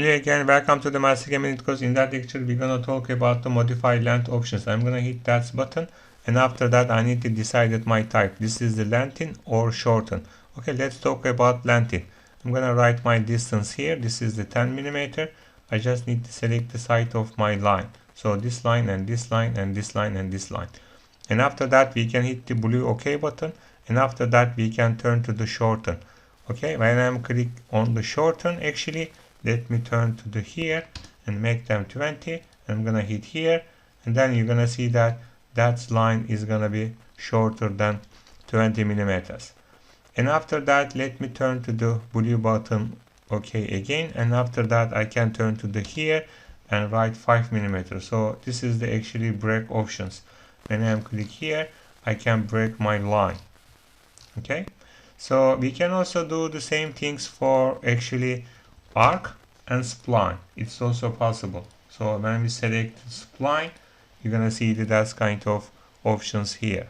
Hello again, welcome to the Mastercam course. In that lecture, we're gonna talk about the modify length options. I'm gonna hit that button, and after that, I need to decide my type. This is the lengthen or shorten. Okay, let's talk about lengthen. I'm gonna write my distance here. This is the 10 millimeter. I just need to select the side of my line. So this line and this line and this line and this line. And after that, we can hit the blue OK button. And after that, we can turn to the shorten. Okay, when I'm click on the shorten, actually, let me turn to the here and make them 20. I'm gonna hit here, and then you're gonna see that that line is gonna be shorter than 20 millimeters. And after that, let me turn to the blue button, okay, again, and after that I can turn to the here and write 5 millimeters. So this is the actually break options. When I click here, I can break my line. Okay, so we can also do the same things for actually arc and spline. It's also possible. So when we select spline, you're gonna see that that's kind of options here.